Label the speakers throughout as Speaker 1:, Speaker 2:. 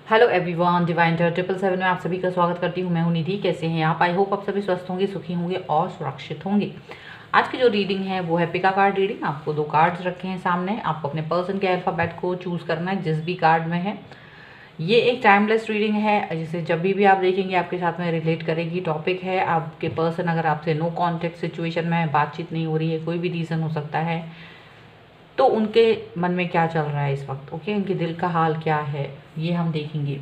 Speaker 1: Hello everyone, divine 777 में आप सभी का स्वागत करती हूँ। मैं हूँ निधि। कैसे हैं आप? आई होप आप सभी स्वस्थ होंगे, सुखी होंगे और सुरक्षित होंगे। आज की जो रीडिंग है वो है पिका कार्ड रीडिंग। आपको 2 कार्ड्स रखे हैं सामने, आपको अपने पर्सन के अल्फ़ाबेट को चूज़ करना है जिस भी कार्ड में है। ये एक टाइमलेस रीडिंग है, जिसे जब भी आप देखेंगे आपके साथ में रिलेट करेगी। टॉपिक है आपके पर्सन अगर आपसे नो कॉन्टेक्ट सिचुएशन में है, बातचीत नहीं हो रही है, कोई भी रीज़न हो सकता है, तो उनके मन में क्या चल रहा है इस वक्त। ओके, उनके दिल का हाल क्या है ये हम देखेंगे।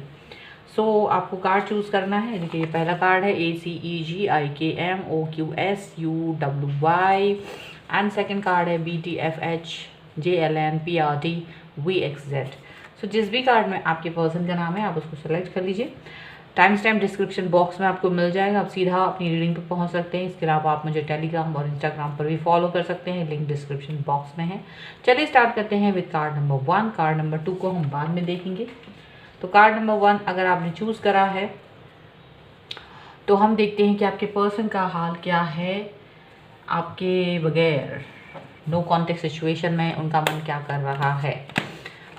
Speaker 1: आपको कार्ड चूज़ करना है। देखिए, ये पहला कार्ड है ACEGIKMOQSUWY एंड सेकंड कार्ड है BTFHJLNPRTVXZ। जिस भी कार्ड में आपके पर्सन का नाम है आप उसको सेलेक्ट कर लीजिए। टाइम स्टैम्प डिस्क्रिप्शन बॉक्स में आपको मिल जाएगा, आप सीधा अपनी रीडिंग पे पहुंच सकते हैं। इसके अलावा आप मुझे टेलीग्राम और इंस्टाग्राम पर भी फॉलो कर सकते हैं, लिंक डिस्क्रिप्शन बॉक्स में है। चलिए स्टार्ट करते हैं with card number 1। Card number 2 को हम बाद में देखेंगे। तो कार्ड नंबर 1 अगर आपने चूज़ करा है तो हम देखते हैं कि आपके पर्सन का हाल क्या है। आपके बगैर नो कॉन्टेक्ट सिचुएशन में उनका मन क्या कर रहा है।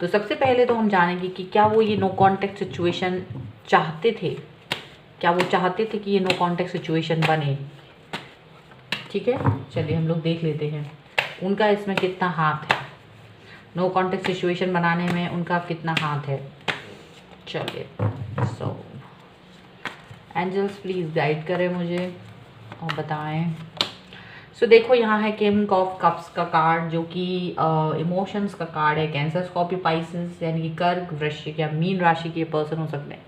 Speaker 1: तो सबसे पहले तो हम जानेंगे कि क्या वो ये नो कॉन्टेक्ट सिचुएशन चाहते थे, क्या वो चाहते थे कि ये नो कॉन्टेक्ट सिचुएशन बने। ठीक है, चलिए हम लोग देख लेते हैं उनका इसमें कितना हाथ है, नो कॉन्टेक्ट सिचुएशन बनाने में उनका कितना हाथ है। चलिए, एंजल्स प्लीज़ गाइड करें मुझे और बताएं। देखो, यहाँ है किंग ऑफ कप्स का कार्ड, जो कि इमोशंस का कार्ड है। कैंसर, स्कॉर्पियो, पाइसेस यानी कि कर्क, वृश्चिक या मीन राशि के पर्सन हो सकते हैं।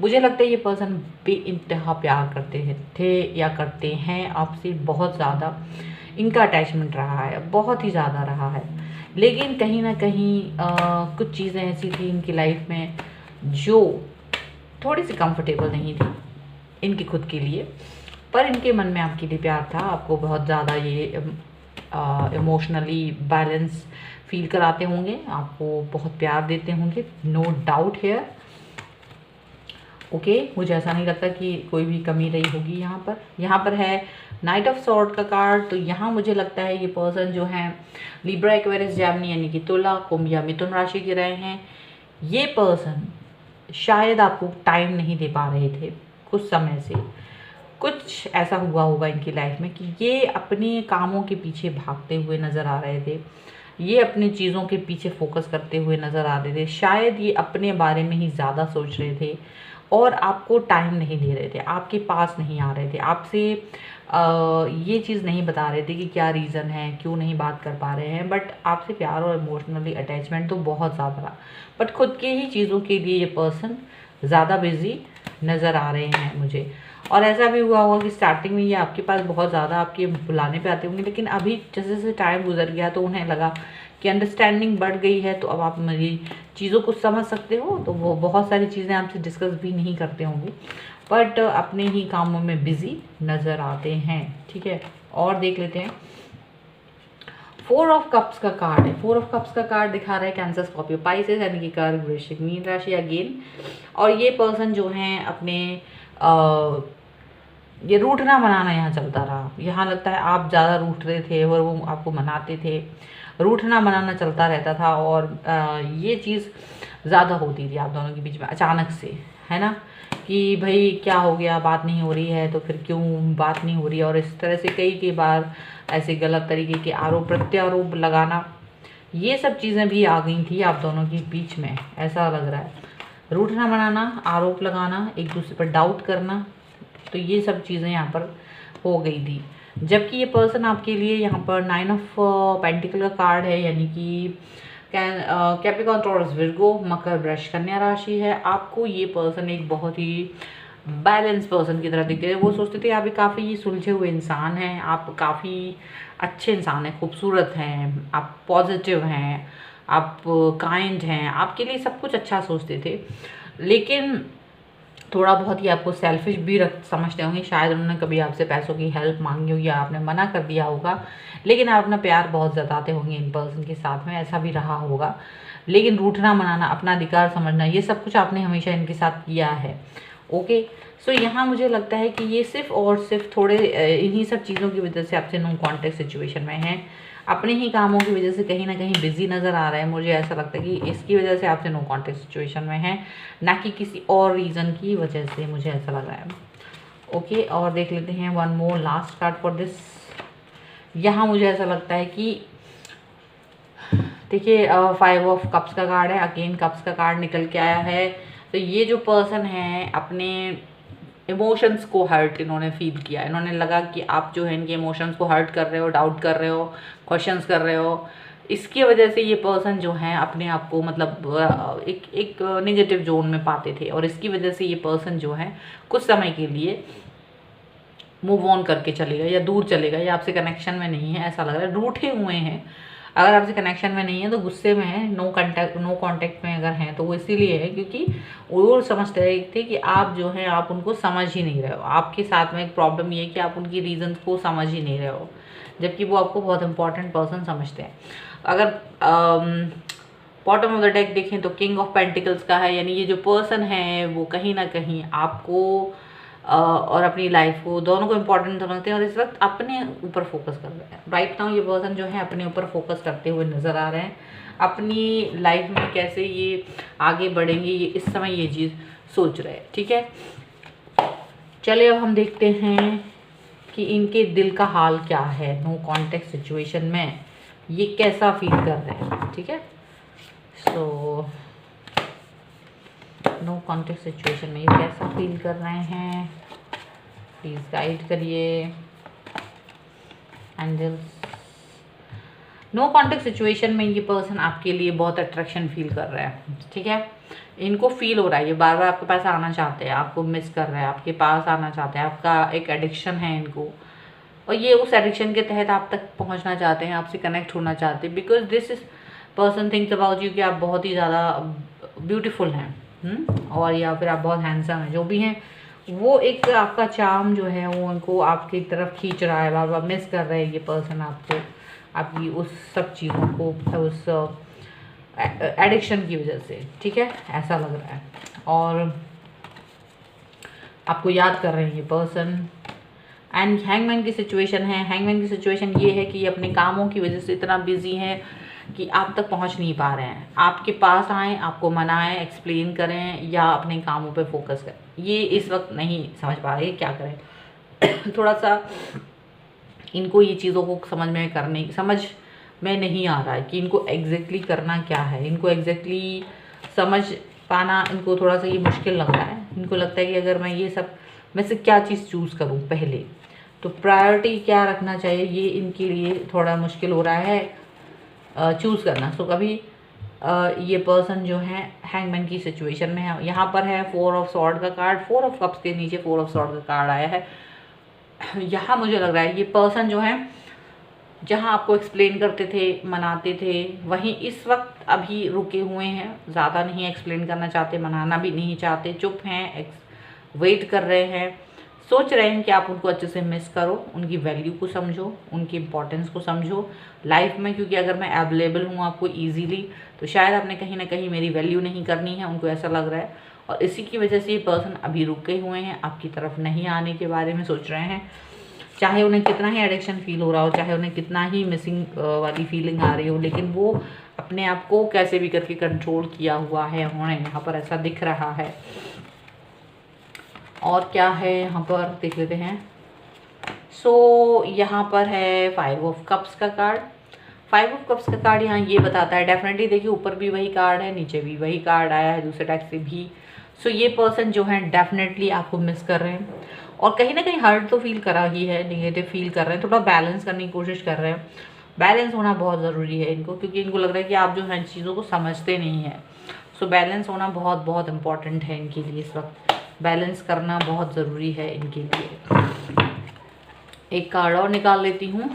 Speaker 1: मुझे लगता है ये पर्सन बेइंतहा प्यार करते थे या करते हैं आपसे, बहुत ज़्यादा इनका अटैचमेंट रहा है, बहुत ही ज़्यादा रहा है। लेकिन कहीं ना कहीं कुछ चीज़ें ऐसी थी इनकी लाइफ में जो थोड़ी सी कंफर्टेबल नहीं थी इनके खुद के लिए, पर इनके मन में आपके लिए प्यार था। आपको बहुत ज़्यादा ये इमोशनली बैलेंस फील कराते होंगे, आपको बहुत प्यार देते होंगे, नो डाउट हेयर। ओके, मुझे ऐसा नहीं लगता कि कोई भी कमी रही होगी यहाँ पर है नाइट ऑफ सॉर्ड का कार्ड। तो यहाँ मुझे लगता है ये पर्सन जो है लिब्रा, एक्वेरियस, जेमिनी यानी कि तुला, कुंभ या मिथुन राशि के रहे हैं। ये पर्सन शायद आपको टाइम नहीं दे पा रहे थे कुछ समय से। कुछ ऐसा हुआ होगा इनकी लाइफ में कि ये अपने कामों के पीछे भागते हुए नज़र आ रहे थे, ये अपनी चीज़ों के पीछे फोकस करते हुए नज़र आ रहे थे। शायद ये अपने बारे में ही ज़्यादा सोच रहे थे और आपको टाइम नहीं दे रहे थे, आपके पास नहीं आ रहे थे, आपसे ये चीज़ नहीं बता रहे थे कि क्या रीज़न है, क्यों नहीं बात कर पा रहे हैं। बट आपसे प्यार और इमोशनली अटैचमेंट तो बहुत ज़्यादा रहा, बट खुद के ही चीज़ों के लिए ये पर्सन ज़्यादा बिजी नज़र आ रहे हैं मुझे। और ऐसा भी हुआ होगा कि स्टार्टिंग में ये आपके पास बहुत ज़्यादा आपके बुलाने पे आते होंगे, लेकिन अभी जैसे जैसे टाइम गुजर गया तो उन्हें लगा कि अंडरस्टैंडिंग बढ़ गई है, तो अब आप मेरी चीज़ों को समझ सकते हो। तो वो बहुत सारी चीज़ें आपसे डिस्कस भी नहीं करते होंगे, बट अपने ही कामों में बिजी नज़र आते हैं। ठीक है, और देख लेते हैं। 4 ऑफ कप्स का कार्ड है। 4 ऑफ कप्स का कार्ड दिखा रहा है कैंसर, स्कॉर्पियो, पाइसेस यानी कि कर्क, वृश्चिक, मीन राशि अगेन। और ये पर्सन जो हैं अपने ये रूठना मनाना यहाँ चलता रहा। यहाँ लगता है आप ज़्यादा रूठ रहे थे और वो आपको मनाते थे, रूठना मनाना चलता रहता था। और ये चीज़ ज़्यादा होती थी आप दोनों के बीच में अचानक से, है ना, कि भाई क्या हो गया, बात नहीं हो रही है तो फिर क्यों बात नहीं हो रही है। और इस तरह से कई बार ऐसे गलत तरीके के आरोप प्रत्यारोप लगाना, ये सब चीज़ें भी आ गई थी आप दोनों के बीच में, ऐसा लग रहा है। रूठना मनाना, आरोप लगाना, एक दूसरे पर डाउट करना, तो ये सब चीज़ें यहाँ पर हो गई थी। जबकि ये पर्सन आपके लिए यहाँ पर 9 ऑफ पेंटिकल का कार्ड है, यानी कि कैप्रिकॉर्न, टॉरस, विर्गो, मकर, वृष, कन्या राशि है। आपको ये पर्सन एक बहुत ही बैलेंस पर्सन की तरह दिखते हैं। वो सोचते थे आप काफ़ी सुलझे हुए इंसान हैं, आप काफ़ी अच्छे इंसान हैं, खूबसूरत हैं, आप पॉजिटिव हैं, आप काइंड हैं, आपके लिए सब कुछ अच्छा सोचते थे। लेकिन थोड़ा बहुत ही आपको सेल्फिश भी समझते होंगे। शायद उन्होंने कभी आपसे पैसों की हेल्प मांगी होगी या आपने मना कर दिया होगा, लेकिन आप अपना प्यार बहुत जताते होंगे इन पर्सन के साथ में, ऐसा भी रहा होगा। लेकिन रूठना मनाना, अपना अधिकार समझना, ये सब कुछ आपने हमेशा इनके साथ किया है। ओके, यहाँ मुझे लगता है कि ये सिर्फ और सिर्फ थोड़े इन्हीं सब चीज़ों की वजह से आपसे नो कॉन्टेक्ट सिचुएशन में है। अपने ही कामों की वजह से कहीं ना कहीं बिजी नज़र आ रहा है। मुझे ऐसा लगता है कि इसकी वजह से आपसे नो कॉन्टेक्ट सिचुएशन में है, ना कि किसी और रीज़न की वजह से, मुझे ऐसा लग रहा है। ओके, और देख लेते हैं one more last card for this. यहाँ मुझे ऐसा लगता है कि देखिए 5 ऑफ कप्स का कार्ड है, अगेन कप्स का कार्ड निकल के आया है। तो ये जो पर्सन है अपने इमोशंस को हर्ट इन्होंने फील किया, इन्होंने लगा कि आप जो है इनके इमोशंस को हर्ट कर रहे हो, डाउट कर रहे हो, क्वेश्चंस कर रहे हो। इसकी वजह से ये पर्सन जो है अपने आप को मतलब एक नेगेटिव जोन में पाते थे, और इसकी वजह से ये पर्सन जो है कुछ समय के लिए मूव ऑन करके चलेगा या दूर चलेगा, या आपसे कनेक्शन में नहीं है, ऐसा लग रहा है। रूठे हुए हैं, अगर आपसे कनेक्शन में नहीं है तो गुस्से में है, नो कांटेक्ट में अगर हैं तो वो इसीलिए है क्योंकि वो समझते थे कि आप जो है आप उनको समझ ही नहीं रहे हो। आपके साथ में एक प्रॉब्लम ये है कि आप उनकी रीजंस को समझ ही नहीं रहे हो, जबकि वो आपको बहुत इंपॉर्टेंट पर्सन समझते हैं। अगर बॉटम ऑफ द डेक देखें तो किंग ऑफ पेंटिकल्स का है, यानी ये जो पर्सन है वो कहीं ना कहीं आपको और अपनी लाइफ को दोनों को इम्पोर्टेंट समझते हैं, और इस वक्त अपने ऊपर फोकस कर रहे हैं। राइट नाउ ये पर्सन जो है अपने ऊपर फोकस करते हुए नज़र आ रहे हैं, अपनी लाइफ में कैसे ये आगे बढ़ेंगे ये इस समय ये चीज़ सोच रहे हैं। ठीक है, चलिए अब हम देखते हैं कि इनके दिल का हाल क्या है नो कॉन्टेक्ट सिचुएशन में, ये कैसा फील कर रहे हैं। ठीक है, सो नो कॉन्टेक्ट सिचुएशन में ये कैसा फील कर रहे हैं, प्लीज़ गाइड करिए एंजल्स। नो कॉन्टेक्ट सिचुएशन में ये पर्सन आपके लिए बहुत अट्रैक्शन फील कर रहा है। ठीक है, इनको फील हो रहा है ये बार बार आपके पास आना चाहते हैं, आपको मिस कर रहे हैं, आपके पास आना चाहते हैं, आपका एक एडिक्शन है इनको, और ये उस एडिक्शन के तहत आप तक पहुंचना चाहते हैं, आपसे कनेक्ट होना चाहते हैं, because this is person thinks about you कि आप बहुत ही ज़्यादा ब्यूटीफुल हैं और या फिर आप बहुत हैंडसम हैं, जो भी हैं वो एक आपका चार्म जो है वो उनको आपकी तरफ खींच रहा है, बार बार मिस कर रहे हैं ये पर्सन आपको, आपकी उस सब चीज़ों को, उस एडिक्शन की वजह से। ठीक है, ऐसा लग रहा है, और आपको याद कर रहे हैं ये पर्सन। एंड हैंगमैन की सिचुएशन है, हैंगमैन की सिचुएशन ये है कि ये अपने कामों की वजह से इतना बिजी है कि आप तक पहुंच नहीं पा रहे हैं। आपके पास आएँ, आपको मनाएं, एक्सप्लेन करें या अपने कामों पे फोकस करें, ये इस वक्त नहीं समझ पा रहे क्या करें। थोड़ा सा इनको ये चीज़ों को समझ में नहीं आ रहा है कि इनको एग्जैक्टली करना क्या है, इनको एग्जैक्टली समझ पाना इनको थोड़ा सा ये मुश्किल लग रहा है। इनको लगता है कि अगर मैं ये सब में से क्या चीज़ चूज़ करूँ पहले, तो प्रायोरिटी क्या रखना चाहिए, ये इनके लिए थोड़ा मुश्किल हो रहा है चूज़ करना। सो कभी ये पर्सन जो है हैंगमैन की सिचुएशन में है, यहाँ पर है 4 ऑफ सॉर्ड का कार्ड, 4 ऑफ कप्स के नीचे 4 ऑफ सॉर्ड का कार्ड आया है। यहाँ मुझे लग रहा है ये पर्सन जो है जहाँ आपको एक्सप्लेन करते थे, मनाते थे, वहीं इस वक्त अभी रुके हुए हैं, ज़्यादा नहीं एक्सप्लेन करना चाहते, मनाना भी नहीं चाहते, चुप हैं, वेट कर रहे हैं, सोच रहे हैं कि आप उनको अच्छे से मिस करो, उनकी वैल्यू को समझो, उनकी इम्पोर्टेंस को समझो लाइफ में, क्योंकि अगर मैं अवेलेबल हूँ आपको ईजीली तो शायद आपने कहीं ना कहीं मेरी वैल्यू नहीं करनी है, उनको ऐसा लग रहा है, और इसी की वजह से ये पर्सन अभी रुके हुए हैं, आपकी तरफ नहीं आने के बारे में सोच रहे हैं। चाहे उन्हें कितना ही एडिक्शन फील हो रहा हो, चाहे उन्हें कितना ही मिसिंग वाली फीलिंग आ रही हो, लेकिन वो अपने आप को कैसे भी करके कंट्रोल किया हुआ है उन्होंने, यहाँ पर ऐसा दिख रहा है। और क्या है यहाँ पर देख लेते हैं। सो यहाँ पर है 5 ऑफ कप्स का कार्ड। 5 ऑफ कप्स का कार्ड यहाँ ये बताता है, डेफिनेटली देखिए ऊपर भी वही कार्ड है, नीचे भी वही कार्ड आया है दूसरे डेक से भी। सो ये पर्सन जो है डेफिनेटली आपको मिस कर रहे हैं, और कहीं ना कहीं हर्ट तो फील करा ही है, निगेटिव फील कर रहे हैं, थोड़ा बैलेंस करने की कोशिश कर रहे हैं। बैलेंस होना बहुत ज़रूरी है इनको, क्योंकि इनको लग रहा है कि आप जो है चीज़ों को समझते नहीं हैं। सो बैलेंस होना बहुत बहुत इम्पॉर्टेंट है इनके लिए, इस वक्त बैलेंस करना बहुत ज़रूरी है इनके लिए। एक कार्ड और निकाल लेती हूँ।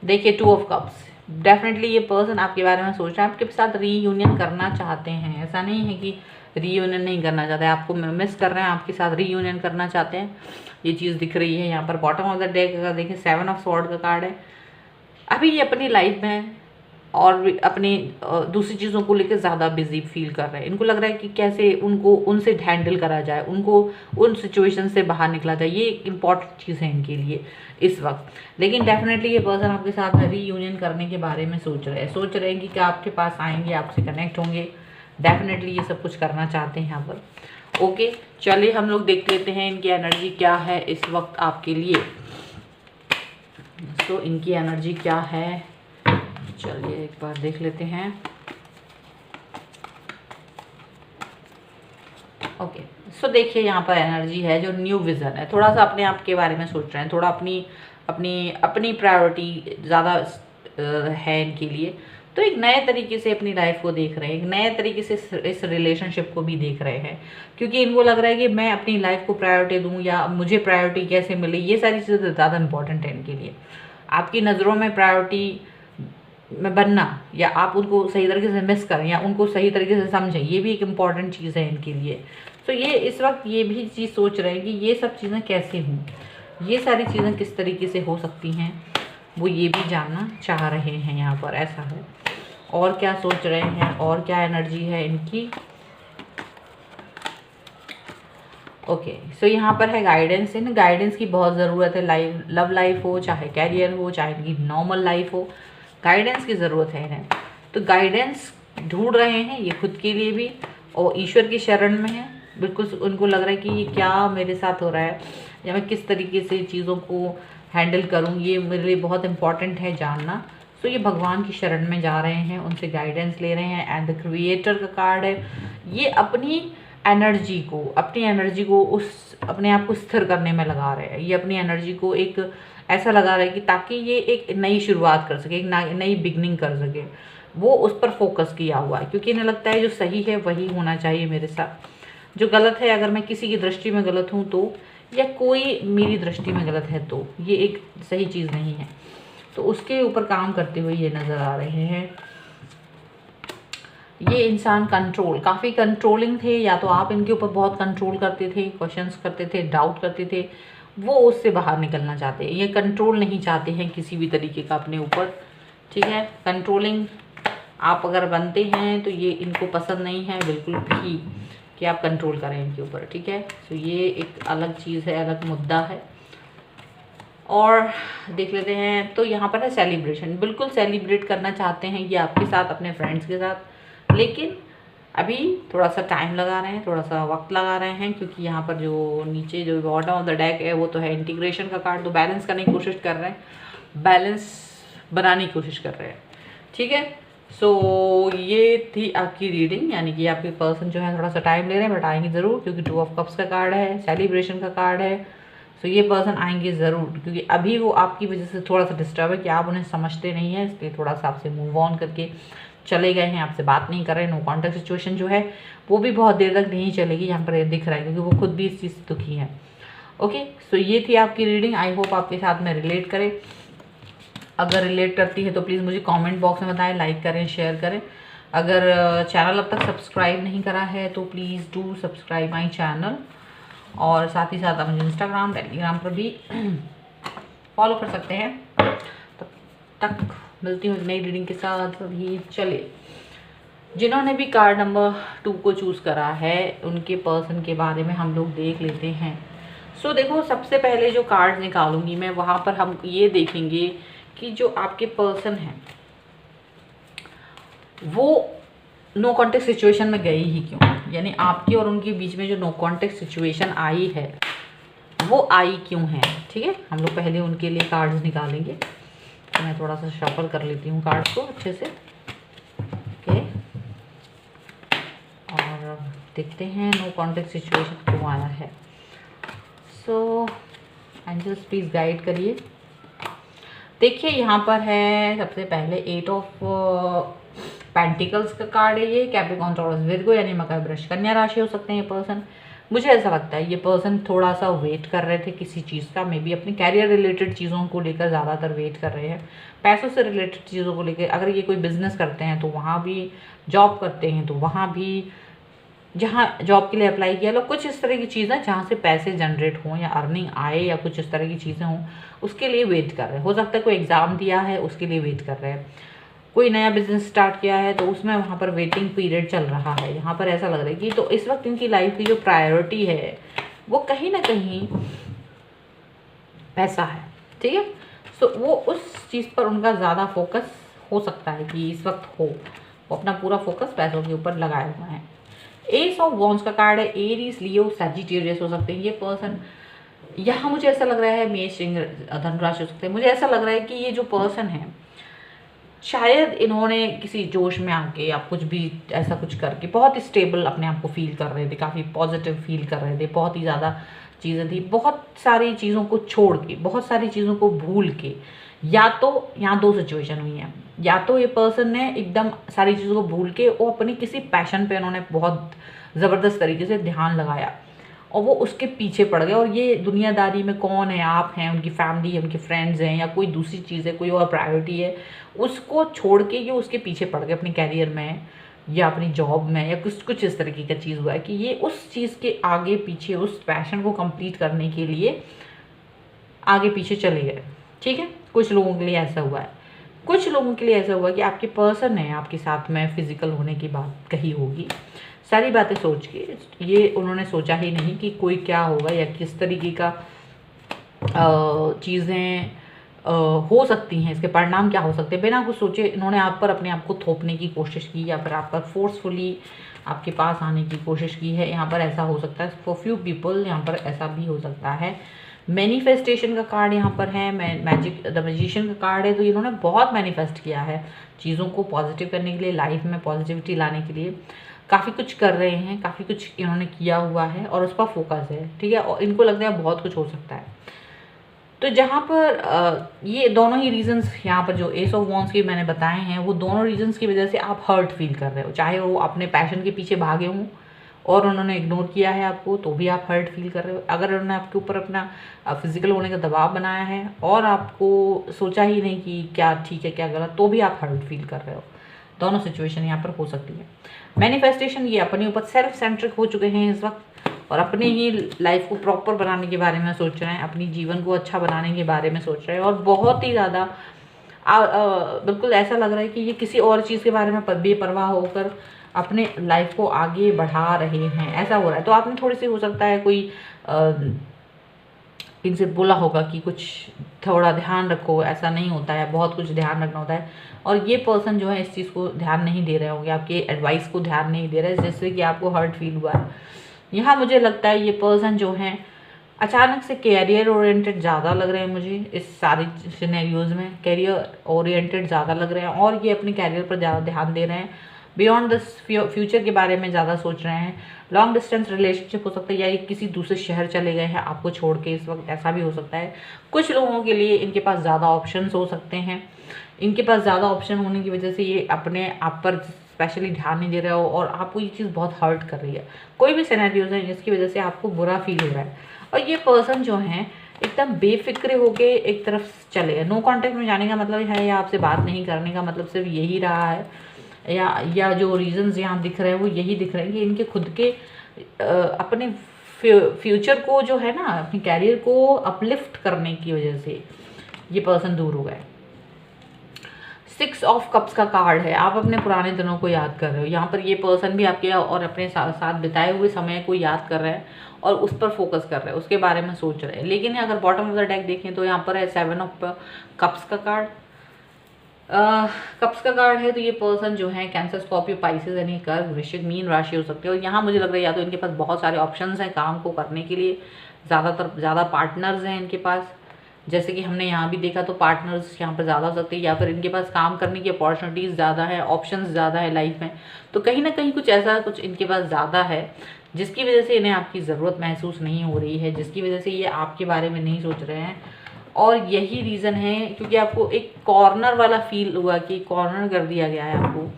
Speaker 1: देखिए 2 ऑफ कप्स, डेफिनेटली ये पर्सन आपके बारे में सोच रहा है, आपके साथ रीयूनियन करना चाहते हैं। ऐसा नहीं है कि रीयूनियन नहीं करना चाहते, आपको मिस कर रहे हैं, आपके साथ रीयूनियन करना चाहते हैं, ये चीज़ दिख रही है यहाँ पर। बॉटम ऑफ द डेक का देखिए 7 ऑफ सॉर्ड का कार्ड है। अभी ये अपनी लाइफ में और भी अपनी दूसरी चीज़ों को लेकर ज़्यादा बिजी फील कर रहे हैं। इनको लग रहा है कि कैसे उनको उनसे हैंडल करा जाए, उनको उन सिचुएशन से बाहर निकला जाए। ये एक इम्पॉर्टेंट चीज़ है इनके लिए इस वक्त। लेकिन डेफिनेटली ये पर्सन आपके साथ रीयूनियन करने के बारे में सोच रहे हैं कि क्या आपके पास आएंगे, आपसे कनेक्ट होंगे। डेफिनेटली ये सब कुछ करना चाहते हैं यहाँ पर। ओके, चलिए हम लोग देख लेते हैं इनकी एनर्जी क्या है इस वक्त आपके लिए। तो इनकी एनर्जी क्या है, चलिए एक बार देख लेते हैं। ओके, सो देखिए यहाँ पर एनर्जी है जो न्यू विज़न है। थोड़ा सा अपने आप के बारे में सोच रहे हैं, थोड़ा अपनी अपनी अपनी प्रायोरिटी ज़्यादा है इनके लिए। तो एक नए तरीके से अपनी लाइफ को देख रहे हैं, एक नए तरीके से इस रिलेशनशिप को भी देख रहे हैं, क्योंकि इनको लग रहा है कि मैं अपनी लाइफ को प्रायोरिटी दूँ या मुझे प्रायोरिटी कैसे मिले। ये सारी चीज़ें ज़्यादा इंपॉर्टेंट है इनके लिए। आपकी नज़रों में प्रायोरिटी में बनना या आप उनको सही तरीके से मिस करें या उनको सही तरीके से समझें, ये भी एक इम्पॉर्टेंट चीज़ है इनके लिए। तो ये इस वक्त ये भी चीज़ सोच रहे हैं कि ये सब चीज़ें कैसे हों, ये सारी चीज़ें किस तरीके से हो सकती हैं, वो ये भी जानना चाह रहे हैं यहाँ पर। ऐसा है। और क्या सोच रहे हैं और क्या एनर्जी है इनकी। ओके, सो यहाँ पर है गाइडेंस। इन गाइडेंस की बहुत ज़रूरत है। लव लाइफ हो, चाहे कैरियर हो, चाहे इनकी नॉर्मल लाइफ हो, गाइडेंस की ज़रूरत है इन्हें। तो गाइडेंस ढूंढ रहे हैं ये खुद के लिए भी और ईश्वर की शरण में है। बिल्कुल उनको लग रहा है कि ये क्या मेरे साथ हो रहा है या मैं किस तरीके से चीज़ों को हैंडल करूँ, ये मेरे लिए बहुत इंपॉर्टेंट है जानना। तो ये भगवान की शरण में जा रहे हैं, उनसे गाइडेंस ले रहे हैं। एंड द क्रिएटर का कार्ड है। ये अपनी एनर्जी को उस अपने आप को स्थिर करने में लगा रहे हैं। ये अपनी एनर्जी को एक ऐसा लगा रहे हैं कि ताकि ये एक नई शुरुआत कर सके, एक नई बिगनिंग कर सके। वो उस पर फोकस किया हुआ है, क्योंकि इन्हें लगता है जो सही है वही होना चाहिए मेरे साथ। जो गलत है, अगर मैं किसी की दृष्टि में गलत हूँ तो, या कोई मेरी दृष्टि में गलत है तो, ये एक सही चीज़ नहीं है। तो उसके ऊपर काम करते हुए ये नज़र आ रहे हैं। ये इंसान काफ़ी कंट्रोलिंग थे, या तो आप इनके ऊपर बहुत कंट्रोल करते थे, क्वेश्चंस करते थे, डाउट करते थे। वो उससे बाहर निकलना चाहते हैं। ये कंट्रोल नहीं चाहते हैं किसी भी तरीके का अपने ऊपर। ठीक है, कंट्रोलिंग आप अगर बनते हैं तो ये इनको पसंद नहीं है बिल्कुल भी कि आप कंट्रोल करें इनके ऊपर। ठीक है, तो ये एक अलग चीज़ है, अलग मुद्दा है। और देख लेते हैं। तो यहाँ पर है सेलिब्रेशन। बिल्कुल सेलिब्रेट करना चाहते हैं ये आपके साथ, अपने फ्रेंड्स के साथ, लेकिन अभी थोड़ा सा टाइम लगा रहे हैं, थोड़ा सा वक्त लगा रहे हैं, क्योंकि यहाँ पर जो नीचे जो बॉटम ऑफ द डेक है वो तो है इंटीग्रेशन का कार्ड। तो बैलेंस करने की कोशिश कर रहे हैं, बैलेंस बनाने की कोशिश कर रहे हैं। ठीक है, सो ये थी आपकी रीडिंग। यानी कि आपके पर्सन जो है थोड़ा सा टाइम ले रहे हैं, बट आएंगे ज़रूर, क्योंकि 2 ऑफ कप्स का कार्ड है, सेलिब्रेशन का कार्ड है। तो ये पर्सन आएंगे ज़रूर, क्योंकि अभी वो आपकी वजह से थोड़ा सा डिस्टर्ब है कि आप उन्हें समझते नहीं हैं, इसलिए थोड़ा सा आपसे मूव ऑन करके चले गए हैं, आपसे बात नहीं कर रहे हैं। नो कॉन्टैक्ट सिचुएशन जो है वो भी बहुत देर तक नहीं चलेगी, यहाँ पर दिख रहा है, क्योंकि वो खुद भी इस चीज़ से दुखी है। ओके, सो ये थी आपकी रीडिंग। आई होप आपके साथ में रिलेट करे। अगर रिलेट करती है तो प्लीज़ मुझे कमेंट बॉक्स में बताएं, लाइक करें, शेयर करें। अगर चैनल अब तक सब्सक्राइब नहीं करा है तो please do subscribe my channel. और साथ ही साथ आप मुझे इंस्टाग्राम, टेलीग्राम पर भी फॉलो कर सकते हैं। तब तक मिलती हूँ नई रीडिंग के साथ। अभी चलिए, जिन्होंने भी कार्ड नंबर 2 को चूज़ करा है उनके पर्सन के बारे में हम लोग देख लेते हैं। सो देखो, सबसे पहले जो कार्ड निकालूंगी मैं, वहाँ पर हम ये देखेंगे कि जो आपके पर्सन हैं वो नो कॉन्टेक्ट सिचुएशन में गई ही क्यों। यानी आपके और उनके बीच में जो नो कॉन्टेक्ट सिचुएशन आई है वो आई क्यों है। ठीक है, हम लोग पहले उनके लिए कार्ड्स निकालेंगे। तो मैं थोड़ा सा शफल कर लेती हूँ कार्ड को अच्छे से। ओके, और देखते हैं नो कॉन्टेक्ट सिचुएशन क्यों आया है। सो एंजल्स प्लीज़ गाइड करिए। देखिए, यहाँ पर है सबसे पहले 8 ऑफ पेंटिकल्स का कार्ड है। ये कैप्रिकॉर्न, टॉरस, विर्गो यानी मकर, वृष, कन्या राशि हो सकते हैं ये पर्सन। मुझे ऐसा लगता है ये पर्सन थोड़ा सा वेट कर रहे थे किसी चीज़ का, मे बी अपनी कैरियर रिलेटेड चीज़ों को लेकर ज़्यादातर वेट कर रहे हैं। पैसों से रिलेटेड चीज़ों को लेकर, अगर ये कोई बिजनेस करते हैं तो वहाँ भी, जॉब करते हैं तो वहाँ भी, जहाँ जॉब के लिए अप्लाई किया लो, कुछ इस तरह की चीज़ें जहाँ से पैसे जनरेट हों या अर्निंग आए या कुछ इस तरह की चीज़ें हों, उसके लिए वेट कर रहे हैं। हो सकता है कोई एग्ज़ाम दिया है उसके लिए वेट कर रहे हैं। कोई नया बिजनेस स्टार्ट किया है तो उसमें वहाँ पर वेटिंग पीरियड चल रहा है, यहाँ पर ऐसा लग रहा है कि तो इस वक्त इनकी लाइफ की जो प्रायोरिटी है वो कहीं ना कहीं पैसा है, ठीक है। सो वो उस चीज़ पर उनका ज़्यादा फोकस हो सकता है कि इस वक्त हो, वो अपना पूरा फोकस पैसों के ऊपर लगाए हुए हैं। एस ऑफ वॉन्ड्स का कार्ड है, एरीज, लियो, सैजिटेरियस हो सकते हैं ये पर्सन। यहाँ मुझे ऐसा लग रहा है मेष, धनुराशि हो सकते हैं। मुझे ऐसा लग रहा है कि ये जो पर्सन है शायद इन्होंने किसी जोश में आके या कुछ भी ऐसा कुछ करके बहुत स्टेबल अपने आप को फील कर रहे थे, काफ़ी पॉजिटिव फील कर रहे थे, बहुत ही ज़्यादा चीज़ें थी, बहुत सारी चीज़ों को छोड़ के, बहुत सारी चीज़ों को भूल के, या तो यहाँ दो सिचुएशन हुई हैं, या तो ये पर्सन ने एकदम सारी चीज़ों को भूल के वो अपनी किसी पैशन पे उन्होंने बहुत ज़बरदस्त तरीके से ध्यान लगाया और वो उसके पीछे पड़ गए, और ये दुनियादारी में कौन है, आप हैं, उनकी फैमिली है, उनके फ्रेंड्स हैं, या कोई दूसरी चीज़ है, कोई और प्रायोरिटी है, उसको छोड़ के ये उसके पीछे पड़ गए अपने कैरियर में या अपनी जॉब में, या कुछ इस तरीके का चीज़ हुआ है कि ये उस चीज़ के आगे पीछे, उस पैशन को कंप्लीट करने के लिए आगे पीछे चले गए, ठीक है। कुछ लोगों के लिए ऐसा हुआ है, कुछ लोगों के लिए ऐसा हुआ कि आपके पर्सन ने आपके साथ में फिजिकल होने की बात कही होगी, सारी बातें सोच के ये उन्होंने सोचा ही नहीं कि कोई क्या होगा या किस तरीके का चीज़ें हो सकती हैं, इसके परिणाम क्या हो सकते हैं, बिना कुछ सोचे इन्होंने आप पर अपने आप को थोपने की कोशिश की या फिर आप पर फोर्सफुली आपके पास आने की कोशिश की है। यहाँ पर ऐसा हो सकता है फॉर फ्यू पीपल, यहाँ पर ऐसा भी हो सकता है। मैनिफेस्टेशन का कार्ड यहाँ पर है, मैजिक द मैजिशियन का कार्ड है, तो इन्होंने बहुत मैनिफेस्ट किया है चीज़ों को पॉजिटिव करने के लिए, लाइफ में पॉजिटिविटी लाने के लिए काफ़ी कुछ कर रहे हैं, काफ़ी कुछ इन्होंने किया हुआ है और उस पर फोकस है, ठीक है। और इनको लगता है बहुत कुछ हो सकता है। तो जहाँ पर ये दोनों ही रीजंस यहाँ पर जो एस ऑफ वॉन्ड्स के मैंने बताए हैं, वो दोनों रीजंस की वजह से आप हर्ट फील कर रहे हो, चाहे वो अपने पैशन के पीछे भागे हों और उन्होंने इग्नोर किया है आपको तो भी आप हर्ट फील कर रहे हो, अगर उन्होंने आपके ऊपर अपना फिजिकल होने का दबाव बनाया है और आपको सोचा ही नहीं कि क्या ठीक है क्या गलत, तो भी आप हर्ट फील कर रहे हो। दोनों सिचुएशन यहाँ पर हो सकती है। मैनिफेस्टेशन ये अपने ऊपर सेल्फ सेंट्रिक हो चुके हैं इस वक्त और अपने ही लाइफ को प्रॉपर बनाने के बारे में सोच रहे हैं, अपनी जीवन को अच्छा बनाने के बारे में सोच रहे हैं और बहुत ही ज़्यादा बिल्कुल ऐसा लग रहा है कि ये किसी और चीज़ के बारे में बेपरवाह होकर अपने लाइफ को आगे बढ़ा रहे हैं, ऐसा हो रहा है। तो आपने थोड़ी सी हो सकता है कोई इनसे बोला होगा कि कुछ थोड़ा ध्यान रखो, ऐसा नहीं होता है, बहुत कुछ ध्यान रखना होता है, और ये पर्सन जो है इस चीज़ को ध्यान नहीं दे रहे होंगे, आपके एडवाइस को ध्यान नहीं दे रहे, जिससे कि आपको हर्ट फील हुआ है। यहाँ मुझे लगता है ये पर्सन जो है अचानक से कैरियर ओरिएंटेड ज़्यादा लग रहे हैं मुझे, इस सारी सिनेरियोज़ में कैरियर ओरिएंटेड ज़्यादा लग रहे हैं और ये अपने कैरियर पर ज़्यादा ध्यान दे रहे हैं, बियॉन्ड द फ्यूचर के बारे में ज़्यादा सोच रहे हैं। लॉन्ग डिस्टेंस रिलेशनशिप हो सकता है या ये किसी दूसरे शहर चले गए हैं आपको छोड़ के इस वक्त, ऐसा भी हो सकता है। कुछ लोगों के लिए इनके पास ज़्यादा ऑप्शंस हो सकते हैं, इनके पास ज़्यादा ऑप्शन होने की वजह से ये अपने आप पर स्पेशली ध्यान नहीं दे रहे हो और आपको ये चीज़ बहुत हर्ट कर रही है। कोई भी सिनेरियोज है जिसकी वजह से आपको बुरा फील हो रहा है और ये पर्सन जो है एकदम बेफिक्रे होके एक तरफ चले गए। नो कॉन्टेक्ट में जाने का मतलब है या आपसे बात नहीं करने का मतलब सिर्फ यही रहा है, या जो रीजंस यहाँ दिख रहे हैं वो यही दिख रहे हैं कि इनके खुद के अपने फ्यूचर को जो है ना, अपने कैरियर को अपलिफ्ट करने की वजह से ये पर्सन दूर हो गए। 6 ऑफ कप्स का कार्ड है, आप अपने पुराने दिनों को याद कर रहे हो। यहाँ पर ये पर्सन भी आपके और अपने साथ बिताए हुए समय को याद कर रहे हैं और उस पर फोकस कर रहे हैं, उसके बारे में सोच रहे हैं। लेकिन अगर बॉटम ऑफ द डेक देखें तो यहाँ पर है 7 ऑफ कप्स का कार्ड। कप्स का कार्ड है तो ये पर्सन जो है कैंसर, स्कॉर्पियो, पाइसेस यानी कर्क, वृश्चिक, मीन राशि हो सकती है। और यहाँ मुझे लग रहा है या तो इनके पास बहुत सारे ऑप्शंस हैं काम को करने के लिए, ज़्यादा पार्टनर्स हैं इनके पास, जैसे कि हमने यहाँ भी देखा तो पार्टनर्स यहाँ पर ज़्यादा हो सकते हैं, या फिर इनके पास काम करने की अपॉर्चुनिटीज़ ज़्यादा है, ऑप्शंस ज़्यादा है लाइफ में। तो कहीं ना कहीं कुछ ऐसा कुछ इनके पास ज़्यादा है जिसकी वजह से इन्हें आपकी ज़रूरत महसूस नहीं हो रही है, जिसकी वजह से ये आपके बारे में नहीं सोच रहे हैं। और यही रीज़न है क्योंकि आपको एक कॉर्नर वाला फील हुआ कि कॉर्नर कर दिया गया है आपको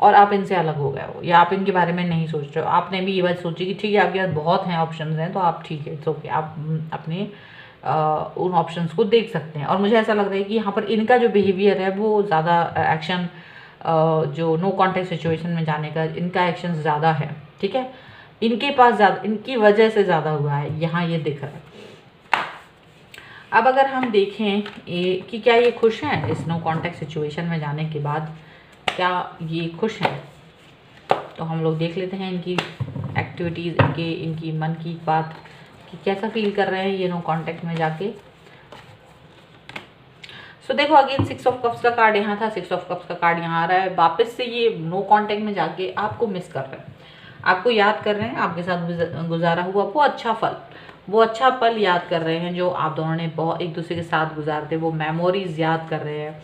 Speaker 1: और आप इनसे अलग हो गए हो या आप इनके बारे में नहीं सोच रहे हो। आपने भी ये बात सोची कि ठीक है आपके पास बहुत हैं ऑप्शंस हैं तो आप ठीक है इट्स ओके, आप अपने उन ऑप्शंस को देख सकते हैं। और मुझे ऐसा लग रहा है कि यहाँ पर इनका जो बिहेवियर है वो ज़्यादा एक्शन, जो नो कॉन्टेक्ट सिचुएशन में जाने का इनका एक्शन ज़्यादा है, ठीक है, इनके पास ज़्यादा, इनकी वजह से ज़्यादा हुआ है, यहाँ ये दिख रहा है। अब अगर हम देखें कि क्या ये खुश हैं इस नो कॉन्टैक्ट सिचुएशन में जाने के बाद, क्या ये खुश हैं, तो हम लोग देख लेते हैं इनकी एक्टिविटीज़, इनकी मन की बात कि कैसा फील कर रहे हैं ये नो कॉन्टैक्ट में जाके। सो देखो अगेन 6 ऑफ कप्स का कार्ड यहाँ था, 6 ऑफ कप्स का कार्ड यहाँ आ रहा है। वापस से ये नो कॉन्टैक्ट में जाके आपको मिस कर रहे हैं, आपको याद कर रहे हैं, आपके साथ गुजारा हुआ वो अच्छा पल याद कर रहे हैं जो आप दोनों ने बहुत एक दूसरे के साथ गुजारते, वो मेमोरीज याद कर रहे हैं,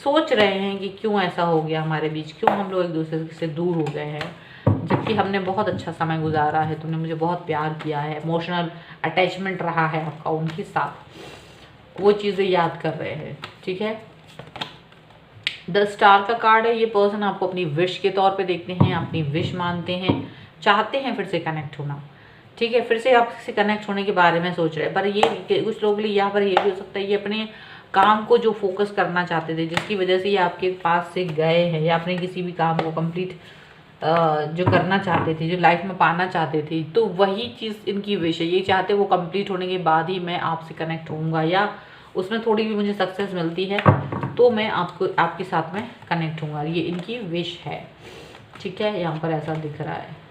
Speaker 1: सोच रहे हैं कि क्यों ऐसा हो गया हमारे बीच, क्यों हम लोग एक दूसरे से दूर हो गए हैं, जबकि हमने बहुत अच्छा समय गुजारा है, तुमने मुझे बहुत प्यार किया है, इमोशनल अटैचमेंट रहा है आपका उनके साथ, वो चीज़ें याद कर रहे हैं। ठीक है, द स्टार का कार्ड है। ये पर्सन आपको अपनी विश के तौर पे देखते हैं, अपनी विश मानते हैं, चाहते हैं फिर से कनेक्ट होना। ठीक है, फिर से आपसे कनेक्ट होने के बारे में सोच रहे हैं, पर ये कुछ लोगों के लिए यहाँ पर ये भी हो सकता है ये अपने काम को जो फोकस करना चाहते थे, जिसकी वजह से ये आपके पास से गए हैं, या अपने किसी भी काम को कंप्लीट जो करना चाहते थे, जो लाइफ में पाना चाहते थे, तो वही चीज़ इनकी विश है। ये चाहते वो कंप्लीट होने के बाद ही मैं आपसे कनेक्ट होऊंगा, या उसमें थोड़ी भी मुझे सक्सेस मिलती है तो मैं आपके साथ में कनेक्ट होऊंगा, ये इनकी विश है। ठीक है, यहाँ पर ऐसा दिख रहा है।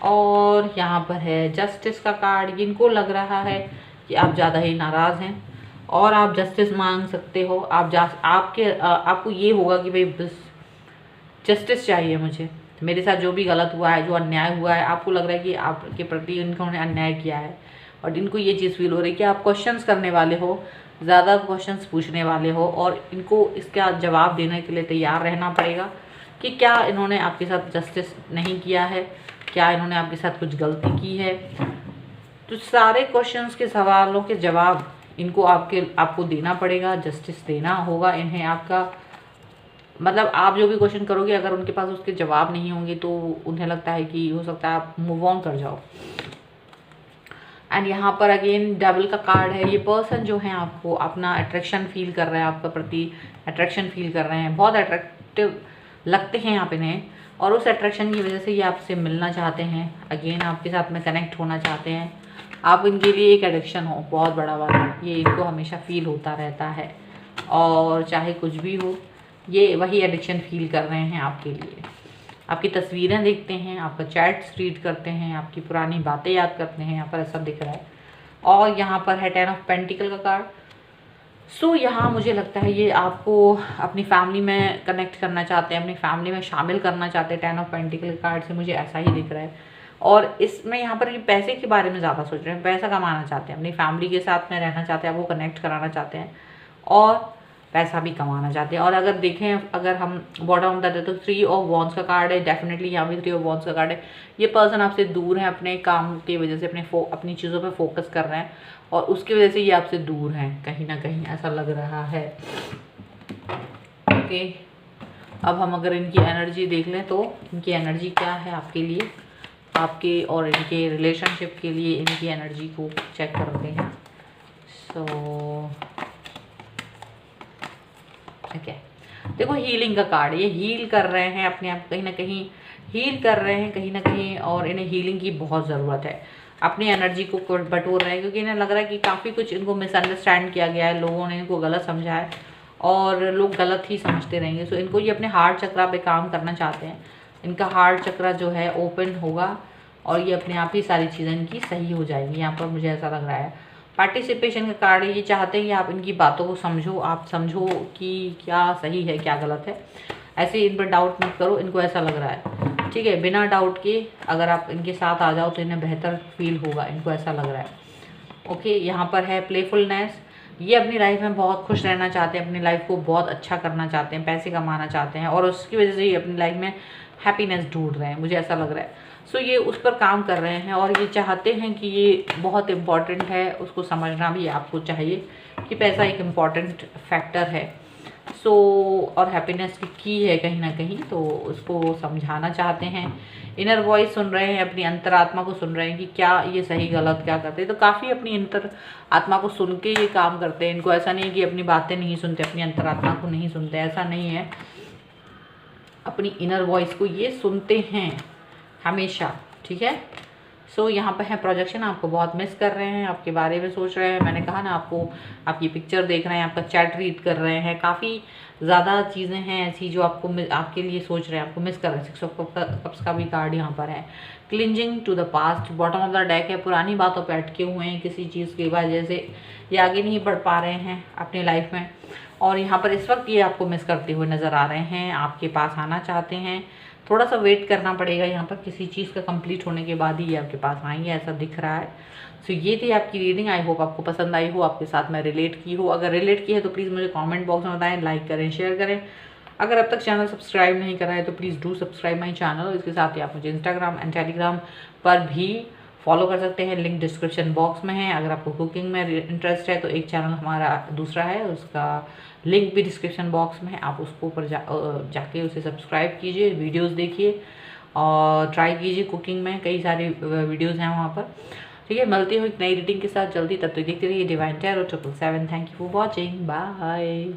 Speaker 1: और यहाँ पर है जस्टिस का कार्ड। इनको लग रहा है कि आप ज़्यादा ही नाराज़ हैं और आप जस्टिस मांग सकते हो। आपको ये होगा कि भाई बस जस्टिस चाहिए मुझे, मेरे साथ जो भी गलत हुआ है, जो अन्याय हुआ है, आपको लग रहा है कि आपके प्रति इन्होंने अन्याय किया है, और इनको ये चीज़ फील हो रही है कि आप क्वेश्चंस करने वाले हो, ज़्यादा क्वेश्चंस पूछने वाले हो, और इनको इसका जवाब देने के लिए तैयार रहना पड़ेगा कि क्या इन्होंने आपके साथ जस्टिस नहीं किया है, क्या इन्होंने आपके साथ कुछ गलती की है। तो सारे क्वेश्चंस के सवालों के जवाब इनको आपको देना पड़ेगा, जस्टिस देना होगा इन्हें आपका। मतलब आप जो भी क्वेश्चन करोगे, अगर उनके पास उसके जवाब नहीं होंगे तो उन्हें लगता है कि हो सकता है आप मूव ऑन कर जाओ। एंड यहाँ पर अगेन डबल का कार्ड है। ये पर्सन जो है आपको अपना अट्रैक्शन फील कर रहे हैं, आपका प्रति अट्रैक्शन फील कर रहे हैं, बहुत अट्रैक्टिव लगते हैं आप इन्हें, और उस अट्रैक्शन की वजह से ये आपसे मिलना चाहते हैं, अगेन आपके साथ में कनेक्ट होना चाहते हैं। आप इनके लिए एक एडिक्शन हो बहुत बड़ा वाला, ये इनको हमेशा फील होता रहता है, और चाहे कुछ भी हो ये वही एडिक्शन फील कर रहे हैं आपके लिए। आपकी तस्वीरें देखते हैं, आपका चैट्स रीड करते हैं, आपकी पुरानी बातें याद करते हैं, यहाँ पर ऐसा दिख रहा है। और यहाँ पर है 10 ऑफ पेंटिकल का कार्ड। सो यहाँ मुझे लगता है ये आपको अपनी फैमिली में कनेक्ट करना चाहते हैं, अपनी फैमिली में शामिल करना चाहते हैं। 10 ऑफ पेंटिकल कार्ड से मुझे ऐसा ही दिख रहा है, और इसमें यहाँ पर ये पैसे के बारे में ज़्यादा सोच रहे हैं, पैसा कमाना चाहते हैं, अपनी फैमिली के साथ में रहना चाहते हैं, आपको कनेक्ट कराना चाहते हैं, और पैसा भी कमाना चाहते हैं। और अगर देखें, अगर हम बॉटम बता दें तो 3 ऑफ वॉन्ड्स का कार्ड है। डेफिनेटली यहाँ भी 3 ऑफ वॉन्ड्स का कार्ड है। ये पर्सन आपसे दूर है, अपने काम की वजह से अपनी चीज़ों पे फोकस कर रहे हैं, और उसकी वजह से ये आपसे दूर हैं कहीं ना कहीं, ऐसा लग रहा है। ओके, अब हम अगर इनकी एनर्जी देख लें तो इनकी एनर्जी क्या है आपके लिए, आपके और इनके रिलेशनशिप के लिए इनकी एनर्जी को चेक करते हैं। सो ठीक है, देखो हीलिंग का कार्ड, ये हील कर रहे हैं अपने आप, कहीं ना कहीं हील कर रहे हैं कहीं ना कहीं, और इन्हें हीलिंग की बहुत ज़रूरत है। अपनी एनर्जी को बटोर रहे हैं, क्योंकि इन्हें लग रहा है कि काफ़ी कुछ इनको मिसअंडरस्टैंड किया गया है, लोगों ने इनको गलत समझा है, और लोग गलत ही समझते रहेंगे। सो इनको ये अपने हार्ट चक्रा पे काम करना चाहते हैं। इनका हार्ट चक्रा जो है ओपन होगा, और ये अपने आप ही सारी चीज़ें इनकी सही हो जाएंगी। यहाँ पर मुझे ऐसा लग रहा है। पार्टिसिपेशन का कार्ड है। ये चाहते हैं कि आप इनकी बातों को समझो, आप समझो कि क्या सही है क्या गलत है, ऐसे इन पर डाउट मत करो, इनको ऐसा लग रहा है। ठीक है, बिना डाउट के अगर आप इनके साथ आ जाओ तो इन्हें बेहतर फील होगा, इनको ऐसा लग रहा है। ओके, यहाँ पर है प्लेफुलनेस। ये अपनी लाइफ में बहुत खुश रहना चाहते हैं, अपनी लाइफ को बहुत अच्छा करना चाहते हैं, पैसे कमाना चाहते हैं, और उसकी वजह से ये अपनी लाइफ में हैप्पीनेस ढूंढ रहे हैं, मुझे ऐसा लग रहा है। सो ये उस पर काम कर रहे हैं, और ये चाहते हैं कि ये बहुत इम्पॉर्टेंट है, उसको समझना भी आपको चाहिए कि पैसा एक इम्पॉर्टेंट फैक्टर है। सो और हैप्पीनेस की है कहीं ना कहीं, तो उसको समझाना चाहते हैं। इनर वॉइस सुन रहे हैं, अपनी अंतरात्मा को सुन रहे हैं कि क्या ये सही गलत क्या करते हैं। तो काफ़ी अपनी अंतर आत्मा को सुन के ये काम करते हैं। इनको ऐसा नहीं है कि अपनी बातें नहीं सुनते, अपनी अंतरात्मा को नहीं सुनते, ऐसा नहीं है। अपनी इनर वॉइस को ये सुनते हैं हमेशा। ठीक है, सो यहाँ पर है प्रोजेक्शन, आपको बहुत मिस कर रहे हैं, आपके बारे में सोच रहे हैं। मैंने कहा ना आपको, आपकी पिक्चर देख रहे हैं, आपका चैट रीड कर रहे हैं, काफ़ी ज़्यादा चीज़ें हैं ऐसी जो आपके लिए सोच रहे हैं, आपको मिस कर रहे हैं। 6 ऑफ कप्स का भी कार्ड यहाँ पर है। Clinging to the past, bottom of the deck है, पुरानी बातों पर अटके हुए हैं किसी चीज़ की वजह से, ये आगे नहीं बढ़ पा रहे हैं अपनी लाइफ में, और यहाँ पर इस वक्त ये आपको मिस करते हुए नज़र आ रहे हैं, आपके पास आना चाहते हैं। थोड़ा सा वेट करना पड़ेगा यहाँ पर, किसी चीज़ का कंप्लीट होने के बाद ही ये आपके पास आएंगे, ऐसा दिख रहा है। सो ये थी आपकी रीडिंग। आई होप आपको पसंद आई हो, आपके साथ मैं रिलेट की हो। अगर रिलेट की है तो प्लीज़ मुझे कमेंट बॉक्स में बताएं, लाइक करें, शेयर करें। अगर अब तक चैनल सब्सक्राइब नहीं करा है तो please do subscribe my channel. इसके साथ ही आप मुझे इंस्टाग्राम एंड टेलीग्राम पर भी फॉलो कर सकते हैं, लिंक डिस्क्रिप्शन बॉक्स में है। अगर आपको कुकिंग में इंटरेस्ट है तो एक चैनल हमारा दूसरा है, उसका लिंक भी डिस्क्रिप्शन बॉक्स में है, आप उसको ऊपर जाके उसे सब्सक्राइब कीजिए, वीडियोस देखिए और ट्राई कीजिए कुकिंग में, कई सारे वीडियोस हैं वहाँ पर। ठीक है, मिलती हूँ एक नई रीडिंग के साथ जल्दी, तब तक देखते रहिए divine tarot 777। Thank you for watching, bye.